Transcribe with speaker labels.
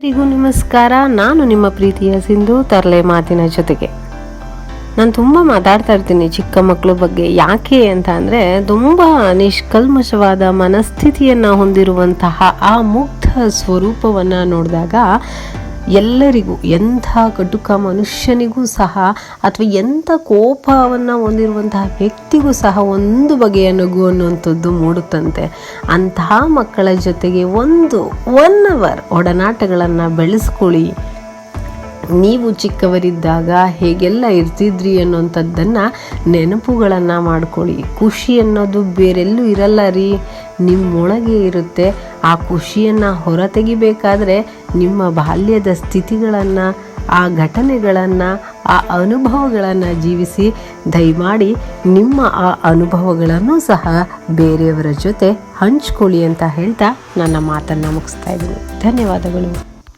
Speaker 1: ಎಲ್ಲರಿಗೂ ನಮಸ್ಕಾರ. ನಾನು ನಿಮ್ಮ ಪ್ರೀತಿಯ ಸಿಂಧು ತರಲೆ ಮಾತಿನ ಜೊತೆಗೆ. ನಾನು ತುಂಬ ಮಾತಾಡ್ತಾ ಇರ್ತೀನಿ ಚಿಕ್ಕ ಮಕ್ಕಳ ಬಗ್ಗೆ. ಯಾಕೆ ಅಂತ ಅಂದರೆ, ತುಂಬ ನಿಷ್ಕಲ್ಮಶವಾದ ಮನಸ್ಥಿತಿಯನ್ನು ಹೊಂದಿರುವಂತಹ ಆ ಮುಗ್ಧ ಸ್ವರೂಪವನ್ನು ನೋಡಿದಾಗ ಎಲ್ಲರಿಗೂ, ಎಂಥ ಕಟುಕ ಮನುಷ್ಯನಿಗೂ ಸಹ ಅಥವಾ ಎಂಥ ಕೋಪವನ್ನು ಹೊಂದಿರುವಂತಹ ವ್ಯಕ್ತಿಗೂ ಸಹ ಒಂದು ಬಗೆಯ ನಗು ಅನ್ನುವಂಥದ್ದು ಮೂಡುತ್ತಂತೆ. ಅಂತಹ ಮಕ್ಕಳ ಜೊತೆಗೆ 1 ಅವರ್ ಒಡನಾಟಗಳನ್ನು ಬೆಳೆಸ್ಕೊಳ್ಳಿ. ನೀವು ಚಿಕ್ಕವರಿದ್ದಾಗ ಹೇಗೆಲ್ಲ ಇರ್ತಿದ್ರಿ ಅನ್ನೋಂಥದ್ದನ್ನು ನೆನಪುಗಳನ್ನು ಮಾಡ್ಕೊಳ್ಳಿ. ಖುಷಿ ಅನ್ನೋದು ಬೇರೆಲ್ಲೂ ಇರಲ್ಲ ರೀ, ನಿಮ್ಮೊಳಗೆ ಇರುತ್ತೆ. ಆ ಖುಷಿಯನ್ನು ಹೊರತೆಗಿಬೇಕಾದ್ರೆ ನಿಮ್ಮ ಬಾಲ್ಯದ ಸ್ಥಿತಿಗಳನ್ನು, ಆ ಘಟನೆಗಳನ್ನು, ಆ ಅನುಭವಗಳನ್ನು ಜೀವಿಸಿ. ದಯಮಾಡಿ ನಿಮ್ಮ ಆ ಅನುಭವಗಳನ್ನು ಸಹ ಬೇರೆಯವರ ಜೊತೆ ಹಂಚ್ಕೊಳ್ಳಿ ಅಂತ ಹೇಳ್ತಾ ನನ್ನ ಮಾತನ್ನು ಮುಗಿಸ್ತಾ ಇದ್ದೀನಿ. ಧನ್ಯವಾದಗಳು.